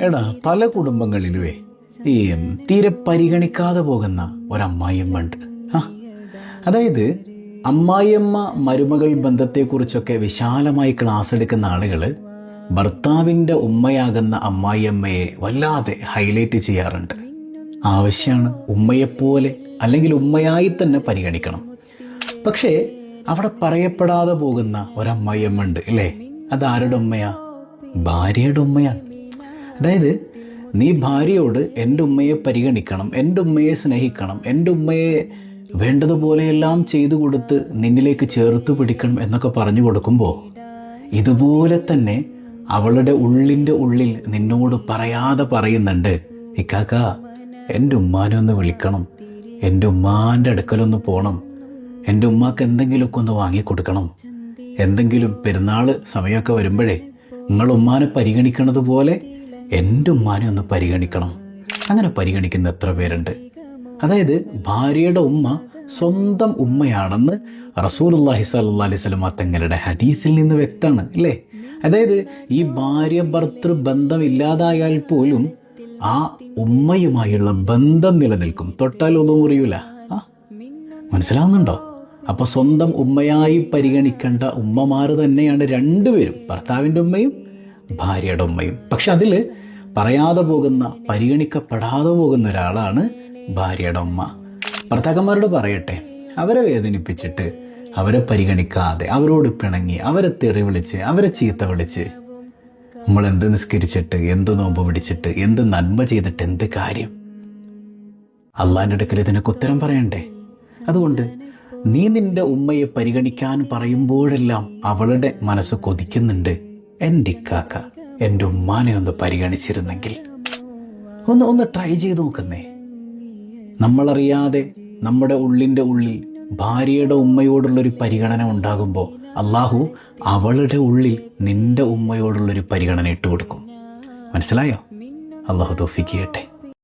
എടാ, പല കുടുംബങ്ങളിലുവേ ഈ തീരെ പരിഗണിക്കാതെ പോകുന്ന ഒരമ്മായിയമ്മ ഉണ്ട്. അതായത് അമ്മായിയമ്മ മരുമകൾ ബന്ധത്തെക്കുറിച്ചൊക്കെ വിശാലമായി ക്ലാസ് എടുക്കുന്ന ആളുകൾ ഭർത്താവിൻ്റെ ഉമ്മയാകുന്ന അമ്മായിയമ്മയെ വല്ലാതെ ഹൈലൈറ്റ് ചെയ്യാറുണ്ട്. ആവശ്യമാണ്, ഉമ്മയെപ്പോലെ അല്ലെങ്കിൽ ഉമ്മയായി തന്നെ പരിഗണിക്കണം. പക്ഷേ അവിടെ പറയപ്പെടാതെ പോകുന്ന ഒരമ്മായിയമ്മ ഉണ്ട് അല്ലേ? അതാരുടെ ഉമ്മയാ? ഭാര്യയുടെ ഉമ്മയാണ്. അതായത് നീ ഭാര്യയോട് എൻ്റെ ഉമ്മയെ പരിഗണിക്കണം, എൻ്റെ ഉമ്മയെ സ്നേഹിക്കണം, എൻ്റെ ഉമ്മയെ വേണ്ടതുപോലെയെല്ലാം ചെയ്തു കൊടുത്ത് നിന്നിലേക്ക് ചേർത്ത് പിടിക്കണം എന്നൊക്കെ പറഞ്ഞു കൊടുക്കുമ്പോൾ ഇതുപോലെ തന്നെ അവളുടെ ഉള്ളിൻ്റെ ഉള്ളിൽ നിന്നോട് പറയാതെ പറയുന്നുണ്ട്, ഇക്കാക്ക എൻ്റെ ഉമ്മാനെ ഒന്ന് വിളിക്കണം, എൻ്റെ ഉമ്മാൻ്റെ അടുക്കലൊന്ന് പോകണം, എൻ്റെ ഉമ്മാക്ക് എന്തെങ്കിലുമൊക്കെ ഒന്ന് വാങ്ങിക്കൊടുക്കണം, എന്തെങ്കിലും പെരുന്നാൾ സമയമൊക്കെ വരുമ്പോഴേ നിങ്ങൾ ഉമ്മാനെ പരിഗണിക്കണത് പോലെ എൻ്റെ ഉമ്മാനെ ഒന്ന് പരിഗണിക്കണം. അങ്ങനെ പരിഗണിക്കുന്ന എത്ര പേരുണ്ട്? അതായത് ഭാര്യയുടെ ഉമ്മ സ്വന്തം ഉമ്മയാണെന്ന് റസൂലുള്ളാഹി സ്വല്ലല്ലാഹി അലൈഹി വസല്ലം തങ്ങളുടെ ഹദീസിൽ നിന്ന് വ്യക്തമാണ് അല്ലേ? അതായത് ഈ ഭാര്യ ഭർത്തൃ ബന്ധം ഇല്ലാതായാൽ പോലും ആ ഉമ്മയുമായുള്ള ബന്ധം നിലനിൽക്കും. തൊട്ടാൽ ഒന്നും മുറിയൂല. മനസ്സിലാവുന്നുണ്ടോ? അപ്പോൾ സ്വന്തം ഉമ്മയായി പരിഗണിക്കേണ്ട ഉമ്മമാർ തന്നെയാണ് രണ്ടുപേരും, ഭർത്താവിൻ്റെ ഉമ്മയും ഭാര്യയുടെ ഉമ്മയും. പക്ഷെ അതിൽ പറയാതെ പോകുന്ന, പരിഗണിക്കപ്പെടാതെ പോകുന്ന ഒരാളാണ് ഭാര്യയുടെ ഉമ്മ. ഭർത്താക്കന്മാരോട് പറയട്ടെ, അവരെ വേദനിപ്പിച്ചിട്ട്, അവരെ പരിഗണിക്കാതെ, അവരോട് പിണങ്ങി, അവരെ തെറി വിളിച്ച്, അവരെ ചീത്ത വിളിച്ച് നമ്മൾ എന്ത് നിസ്കരിച്ചിട്ട്, എന്ത് നോമ്പ് പിടിച്ചിട്ട്, എന്ത് നന്മ ചെയ്തിട്ട് എന്ത് കാര്യം? അള്ളാൻ്റെ അടുക്കൽ ഇതിനൊക്കെ ഉത്തരം പറയണ്ടേ? അതുകൊണ്ട് നീ നിൻ്റെ ഉമ്മയെ പരിഗണിക്കാൻ പറയുമ്പോഴെല്ലാം അവളുടെ മനസ്സ് കൊതിക്കുന്നുണ്ട്, എൻ്റെ ഇക്കാക്ക എൻ്റെ ഉമ്മാനെ ഒന്ന് പരിഗണിച്ചിരുന്നെങ്കിൽ. ഒന്ന് ട്രൈ ചെയ്ത് നോക്കുന്നേ. നമ്മളറിയാതെ നമ്മുടെ ഉള്ളിൻ്റെ ഉള്ളിൽ ഭാര്യയുടെ ഉമ്മയോടുള്ളൊരു പരിഗണന ഉണ്ടാകുമ്പോൾ അള്ളാഹു അവളുടെ ഉള്ളിൽ നിൻ്റെ ഉമ്മയോടുള്ളൊരു പരിഗണന ഇട്ട് കൊടുക്കും. മനസ്സിലായോ? അള്ളാഹു തൗഫീഖ് ചെയ്യട്ടെ.